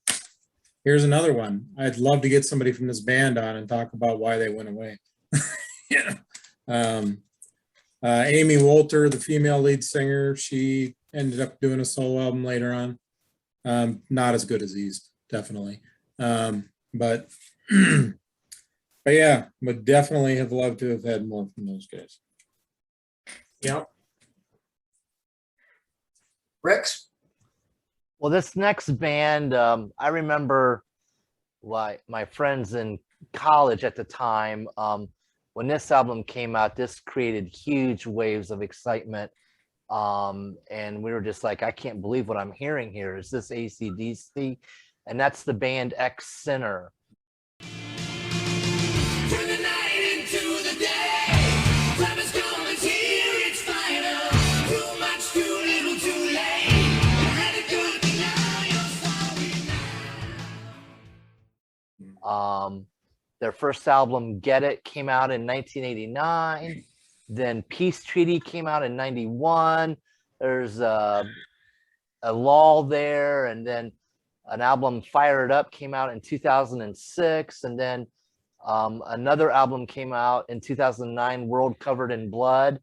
here's another one. I'd love to get somebody from this band on and talk about why they went away. Yeah. Amy Wolter, the female lead singer, she ended up doing a solo album later on. Not as good as these, definitely. But yeah, would definitely have loved to have had more from those guys. Yep. Rex? Well, this next band, I remember my friends in college at the time, when this album came out, this created huge waves of excitement. And we were just like, I can't believe what I'm hearing here. Is this AC/DC? And that's the band X Sinner. Their first album, Get It, came out in 1989. Then Peace Treaty came out in 91. There's a lull there, and then an album, Fire It Up, came out in 2006, and then another album came out in 2009, World Covered in Blood.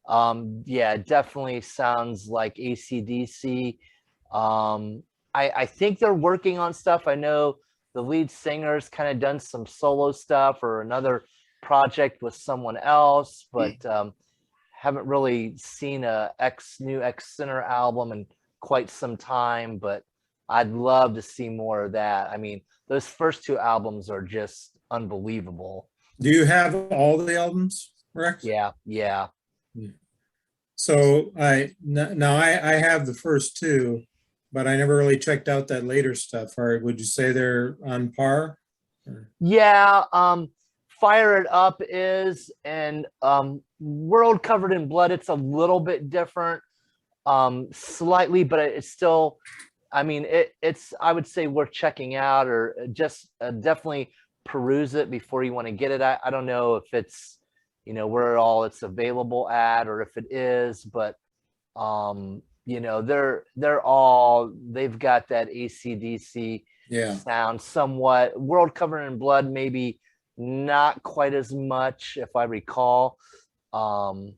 Yeah, it definitely sounds like AC/DC. I think they're working on stuff. I know the lead singer's kind of done some solo stuff or another project with someone else, but haven't really seen a new X Sinner album in quite some time, but I'd love to see more of that. I mean, those first 2 albums are just unbelievable. Do you have all the albums, Rex? Yeah. So I have the first 2, but I never really checked out that later stuff. Or would you say they're on par? Yeah, Fire It Up is, and World Covered in Blood, it's a little bit different, slightly, but it's still, I mean, it's, I would say worth checking out, or just definitely peruse it before you want to get it. I don't know if it's, where all it's available at, or if it is, but they've got that AC/DC sound somewhat. World Covered in Blood, maybe not quite as much, if I recall. But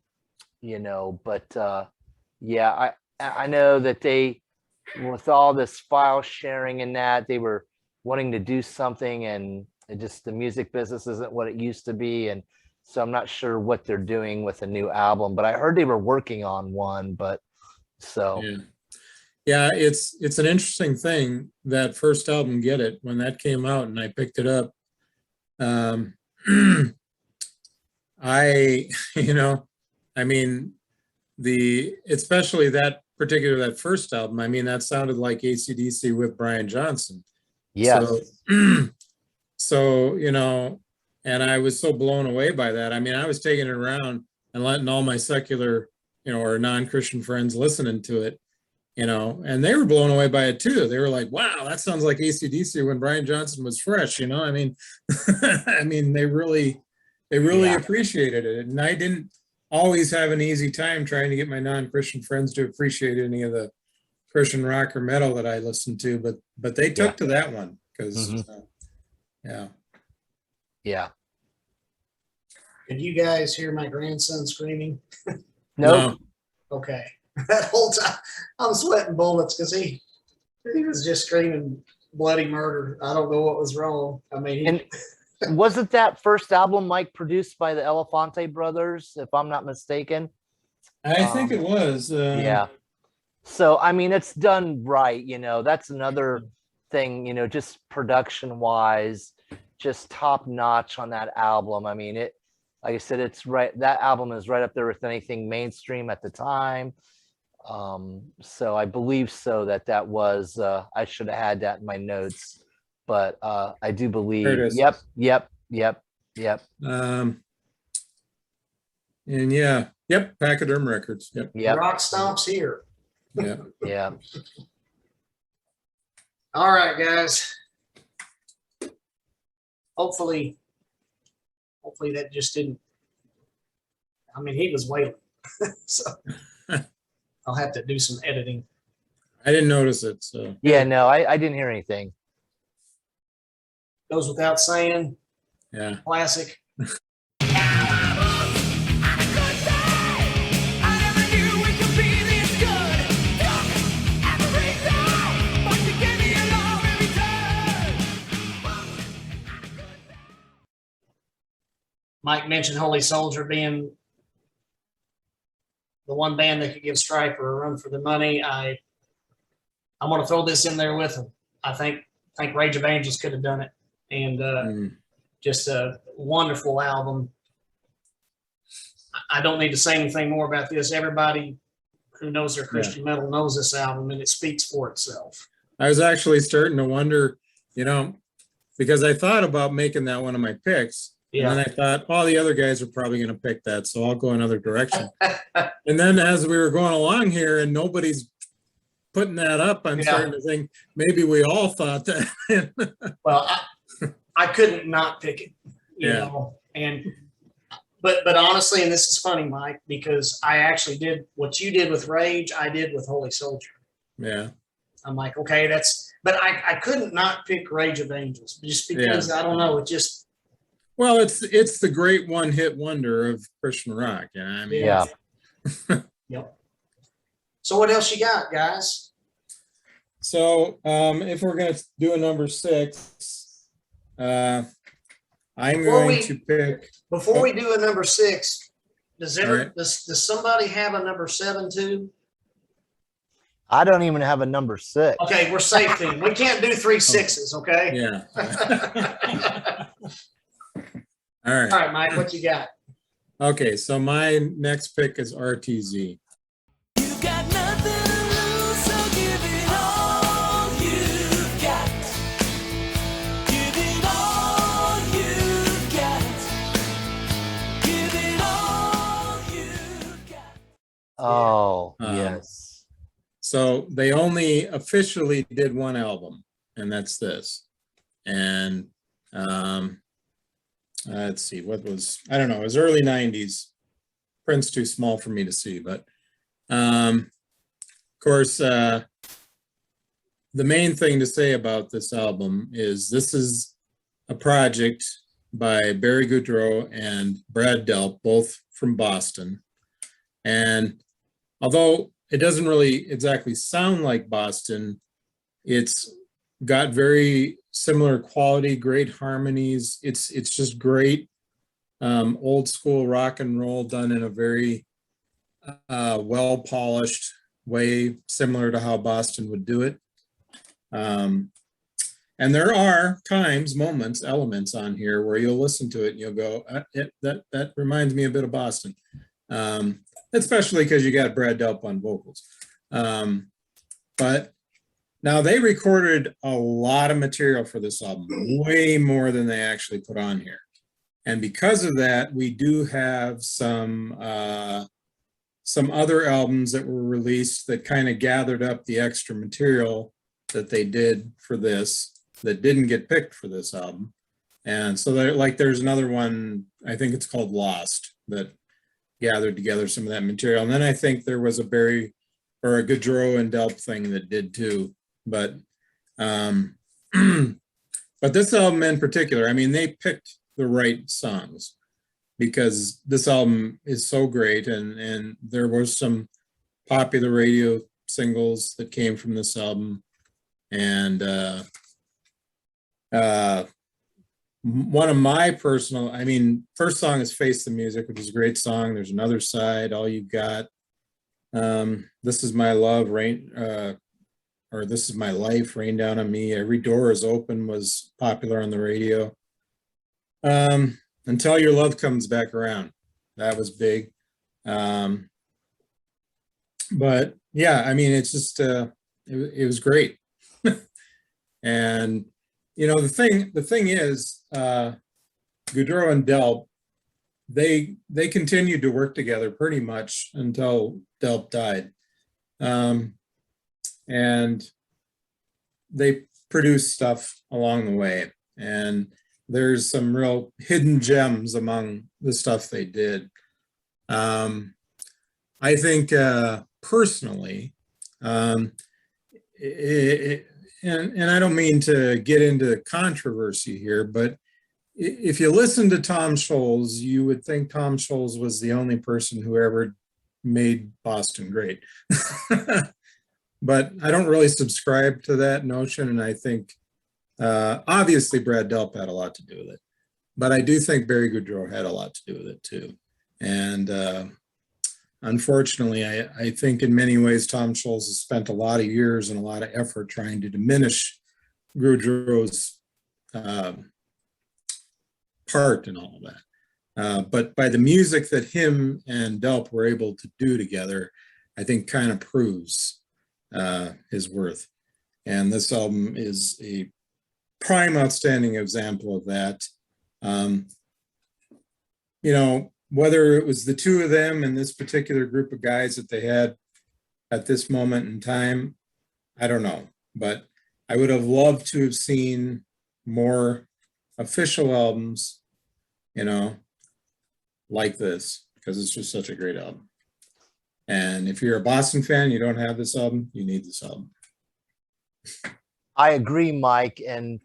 yeah, I know that they, with all this file sharing and that, they were wanting to do something, and the music business isn't what it used to be, and so I'm not sure what they're doing with a new album, but I heard they were working on one. But so yeah, it's an interesting thing, that first album, Get It, when that came out and I picked it up. Especially that first album, I mean, that sounded like AC/DC with Brian Johnson. yeah. So, and I was so blown away by that. I mean, I was taking it around and letting all my secular, or non-Christian friends listening to it, and they were blown away by it too. They were like, wow, that sounds like AC/DC when Brian Johnson was fresh, I mean, I mean, they really appreciated it. And I didn't always have an easy time trying to get my non-Christian friends to appreciate any of the Christian rock or metal that I listened to, but they took to that one, because Yeah. Did you guys hear my grandson screaming? Nope. Okay. That whole time I'm sweating bullets because he was just screaming bloody murder. I don't know what was wrong. I mean, And wasn't that first album, Mike, produced by the Elefante brothers, if I'm not mistaken? I think it was. Yeah. So, I mean, it's done right. That's another thing, just production wise, just top notch on that album. I mean, like I said, it's right. That album is right up there with anything mainstream at the time. So I believe that was, I should have had that in my notes, but I do believe. There it is. Yep. And Pachyderm Records. Yep. Rock Stomp's here. Yeah. Yeah. All right, guys. Hopefully that just didn't. I mean, he was wailing, so I'll have to do some editing. I didn't notice it, so. Yeah, no, I didn't hear anything. Goes without saying. Yeah. Classic. Mike mentioned Holy Soldier being the one band that could give Stryper a run for the money. I want to throw this in there with him. I think Rage of Angels could have done it, and just a wonderful album. I don't need to say anything more about this. Everybody who knows their Christian metal knows this album, and it speaks for itself. I was actually starting to wonder, because I thought about making that one of my picks. Yeah. And then I thought, the other guys are probably going to pick that, so I'll go another direction. And then as we were going along here and nobody's putting that up, I'm starting to think maybe we all thought that. Well, I couldn't not pick it, you know. And but honestly, and this is funny, Mike, because I actually did what you did with Rage, I did with Holy Soldier. Yeah. I'm like, okay, but I couldn't not pick Rage of Angels just because I don't know, it just. Well, it's the great one-hit wonder of Christian rock. I mean, Yep. So what else you got, guys? So if we're going to do a number 6, I'm going to pick. Before we do a number 6, does somebody have a number 7 too? I don't even have a number 6. Okay, we're safe then. We can't do 3 6s, okay? Yeah. All right. All right, Mike, what you got? Okay, so my next pick is RTZ. You got nothing to lose, so give it all. Oh, Um, yes. So they only officially did one album, and that's this. And let's see, I don't know, it was early 90s. Print's too small for me to see, but of course, the main thing to say about this album is this is a project by Barry Goudreau and Brad Delp, both from Boston. And although it doesn't really exactly sound like Boston, it's got very similar quality, great harmonies. It's just great old school rock and roll done in a very well polished way, similar to how Boston would do it. And there are times, moments, elements on here where you'll listen to it and you'll go, that reminds me a bit of Boston. Especially because you got Brad Delp on vocals. But now they recorded a lot of material for this album, way more than they actually put on here. And because of that, we do have some other albums that were released that kind of gathered up the extra material that they did for this, that didn't get picked for this album. And so there's another one, I think it's called Lost, that gathered together some of that material. And then I think there was a Barry or a Goudreau and Delp thing that did too. But but this album in particular, I mean, they picked the right songs because this album is so great, and there was some popular radio singles that came from this album. And one of my personal, I mean, first song is Face the Music, which is a great song. There's Another Side, All You Got. This Is My Love, or This Is My Life, Rain Down on Me. Every Door Is Open was popular on the radio. Until Your Love Comes Back Around. That was big. But yeah, I mean, it's just, it was great. And, you know, the thing is, Goudreau and Delp, they continued to work together pretty much until Delp died. And they produced stuff along the way. And there's some real hidden gems among the stuff they did. I think personally, and I don't mean to get into controversy here, but if you listen to Tom Scholz, you would think Tom Scholz was the only person who ever made Boston great. But I don't really subscribe to that notion, and I think obviously Brad Delp had a lot to do with it, but I do think Barry Goudreau had a lot to do with it too. And unfortunately, I think in many ways Tom Scholz has spent a lot of years and a lot of effort trying to diminish Goudreau's part in all of that. But by the music that him and Delp were able to do together, I think kind of proves his worth. And this album is a prime outstanding example of that. You know, whether it was the two of them and this particular group of guys that they had at this moment in time, I don't know. But I would have loved to have seen more official albums, you know, like this, because it's just such a great album. And if you're a Boston fan, you don't have this album, you need this album. I agree, Mike, and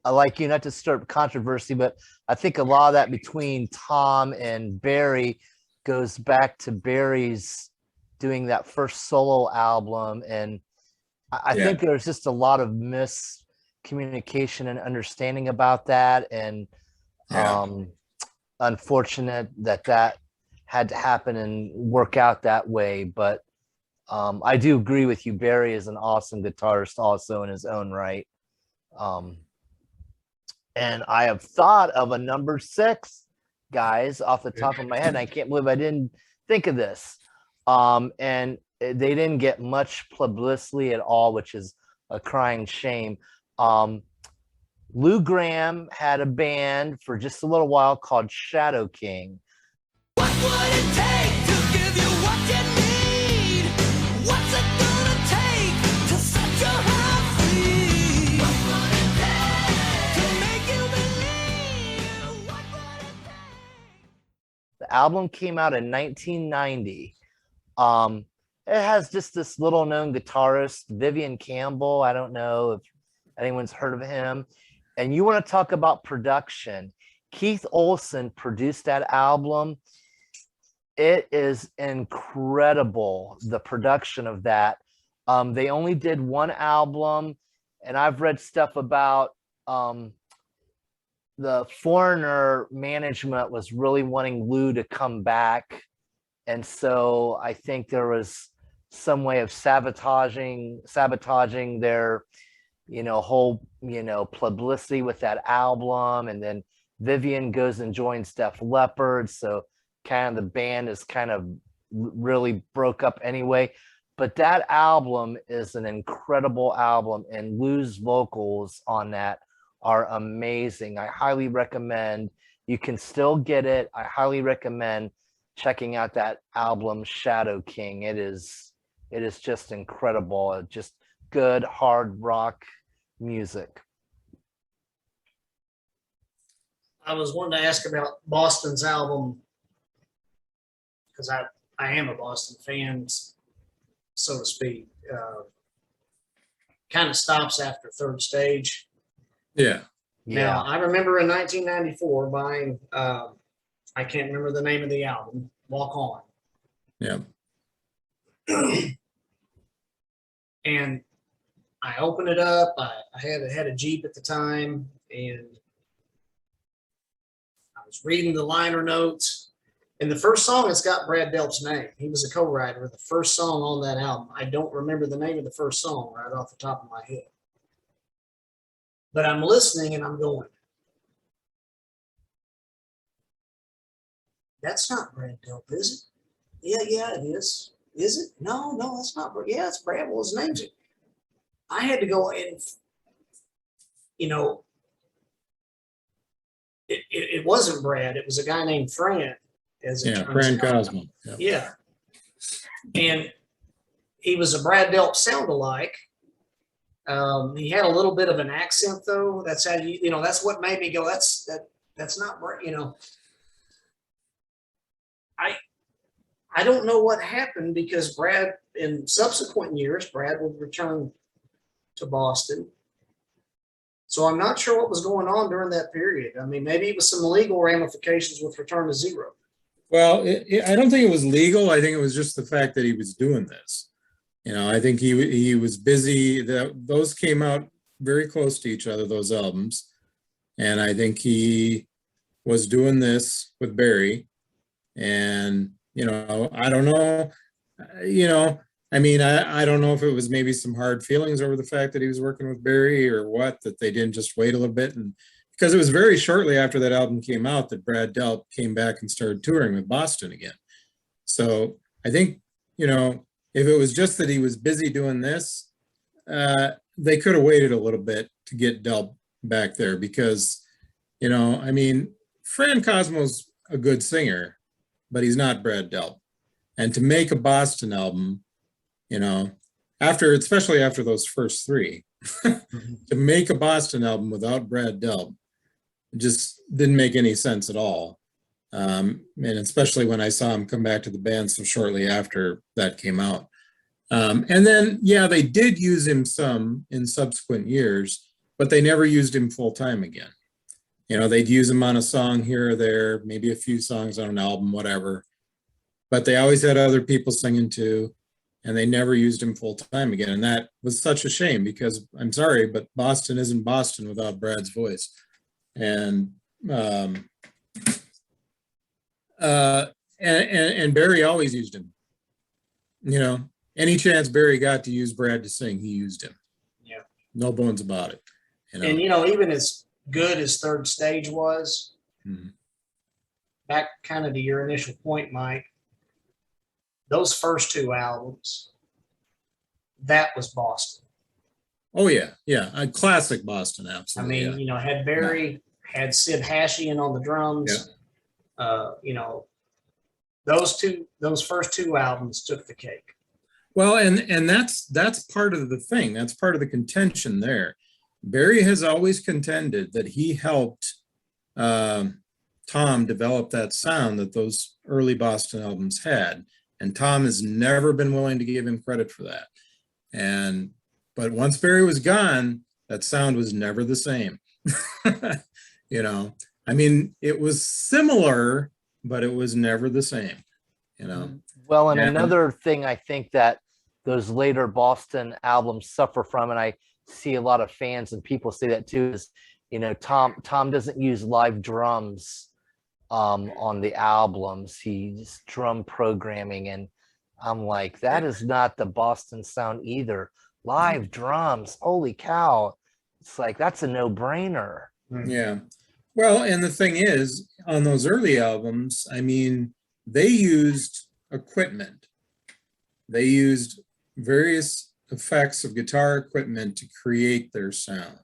I like you, not to stir controversy, but I think a lot of that between Tom and Barry goes back to Barry's doing that first solo album. And I think there's just a lot of miscommunication and understanding about that. And unfortunate that had to happen and work out that way. But I do agree with you. Barry is an awesome guitarist also in his own right. And I have thought of a number 6, guys, off the top of my head. And I can't believe I didn't think of this. And they didn't get much publicity at all, which is a crying shame. Lou Gramm had a band for just a little while called Shadow King. What would it take to give you what you need? album came out in 1990. It has just this little known guitarist, Vivian Campbell. I don't know if anyone's heard of him. And you want to talk about production. Keith Olsen produced that album. It is incredible, the production of that. They only did one album, and I've read stuff about the Foreigner management was really wanting Lou to come back. And so I think there was some way of sabotaging their, whole, publicity with that album. And then Vivian goes and joins Def Leppard. So kind of the band is kind of really broke up anyway. But that album is an incredible album, and Lou's vocals on that are amazing. I highly recommend. You can still get it. I highly recommend checking out that album, Shadow King. It is just incredible. Just good hard rock music. I was wanting to ask about Boston's album because I am a Boston fan, so to speak. Kind of stops after Third Stage. Yeah. Now, I remember in 1994 buying, I can't remember the name of the album, Walk On. Yeah. And I opened it up. I had a Jeep at the time, and I was reading the liner notes. And the first song, it's got Brad Delp's name. He was a co-writer of the first song on that album. I don't remember the name of the first song right off the top of my head. But I'm listening and I'm going, that's not Brad Delp, is it? Yeah, it is. Is it? No, that's not Brad. Yeah, it's Brad. Well, his name's it. I had to go and, it wasn't Brad. It was a guy named Fran. Fran Cosmo. Yeah. And he was a Brad Delp sound-alike. He had a little bit of an accent, though. That's how that's what made me go, that's not Brad, I don't know what happened, because Brad, in subsequent years, Brad would return to Boston. So I'm not sure what was going on during that period. I mean, maybe it was some legal ramifications with Return to Zero. Well, I don't think it was legal. I think it was just the fact that he was doing this. I think he was busy. Those came out very close to each other, those albums. And I think he was doing this with Barry. And, I don't know, I mean, I don't know if it was maybe some hard feelings over the fact that he was working with Barry or what, that they didn't just wait a little bit. And because it was very shortly after that album came out that Brad Delp came back and started touring with Boston again. So I think, if it was just that he was busy doing this, they could have waited a little bit to get Delp back there, because, I mean, Fran Cosmo's a good singer, but he's not Brad Delp. And to make a Boston album, especially after those first three, to make a Boston album without Brad Delp just didn't make any sense at all. And especially when I saw him come back to the band so shortly after that came out. And then, they did use him some in subsequent years, but they never used him full time again. They'd use him on a song here or there, maybe a few songs on an album, whatever. But they always had other people singing too, and they never used him full time again. And that was such a shame, because I'm sorry, but Boston isn't Boston without Brad's voice. And and Barry always used him. Any chance Barry got to use Brad to sing, he used him. Yeah. No bones about it. And even as good as Third Stage was, back kind of to your initial point, Mike, those first two albums, that was Boston. Oh yeah. A classic Boston, absolutely. I mean, had Barry, had Sid Hashian on the drums. Those first two albums took the cake. Well, and that's part of the thing. That's part of the contention there. Barry has always contended that he helped Tom developed that sound that those early Boston albums had. And Tom has never been willing to give him credit for that. But once Barry was gone, that sound was never the same. You know, I mean, it was similar, but it was never the same, you know. Well, and And- another thing I think that those later Boston albums suffer from, and I see a lot of fans and people say that too, is, you know, Tom doesn't use live drums on the albums. He's drum programming, and I'm like, that is not the Boston sound either. Live drums, holy cow. It's like, that's a no-brainer. Yeah. Well, and the thing is, on those early albums, I mean, they used equipment. They used various effects of guitar equipment to create their sound.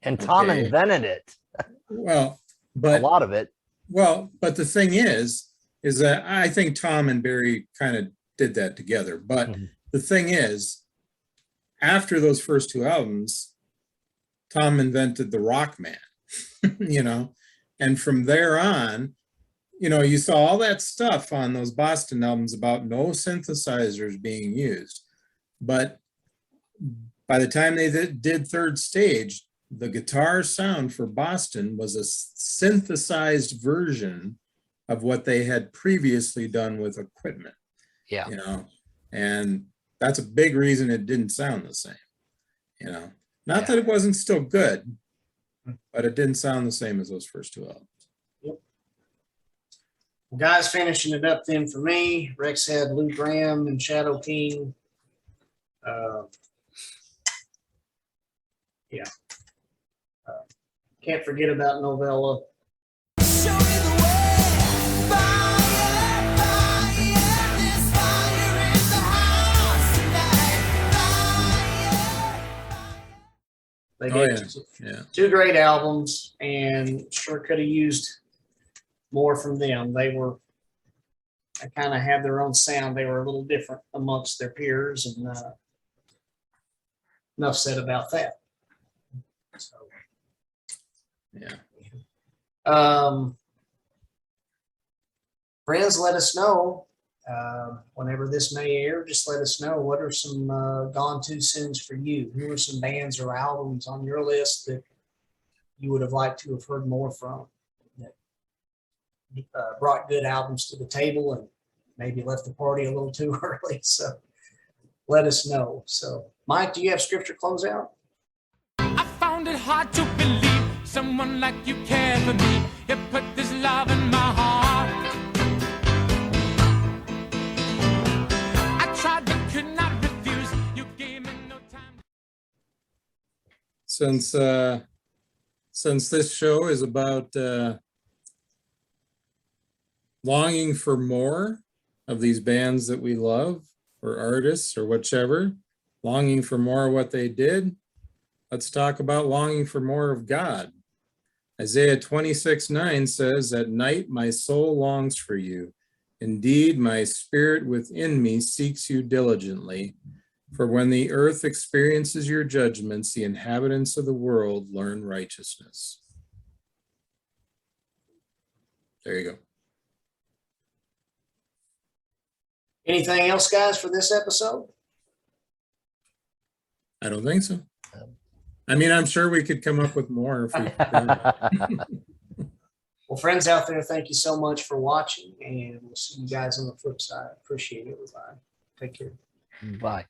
And Tom Okay. invented it, Well, a but lot of it. well, but the thing is that I think Tom and Barry kind of did that together. But Mhm. the thing is, after those first two albums, Tom invented the Rock Man, you know, and from there on, you know, you saw all that stuff on those Boston albums about no synthesizers being used. But by the time they did Third Stage, the guitar sound for Boston was a synthesized version of what they had previously done with equipment, Yeah. you know, and that's a big reason it didn't sound the same, you know. Not that it wasn't still good, but it didn't sound the same as those first two albums. Well, guys, finishing it up then for me, Rex had Lou Graham and Shadow King. Can't forget about Novella. Show me the way. Fire, fire, there's fire in the house tonight. Fire. They Oh, did yeah. two great albums, and sure could have used more from them. They kind of had their own sound. They were a little different amongst their peers, and enough said about that. So, Yeah. Friends, let us know whenever this may air. Just let us know what are some gone too soons for you. Who are some bands or albums on your list that you would have liked to have heard more from, that brought good albums to the table and maybe left the party a little too early. So let us know. So, Mike, do you have scripture closeout? I found it hard to believe someone like you cared for me. You put this love in my heart. I tried but could not refuse. You gave me no time. Since this show is about longing for more of these bands that we love, or artists, or whichever, longing for more of what they did, let's talk about longing for more of God. Isaiah 26:9 says, "At night my soul longs for you. Indeed, my spirit within me seeks you diligently. For when the earth experiences your judgments, the inhabitants of the world learn righteousness." There you go. Anything else, guys, for this episode? I don't think so. I mean, I'm sure we could come up with more if we Well, friends out there, thank you so much for watching, and we'll see you guys on the flip side. Appreciate it, everybody. Take care. Bye.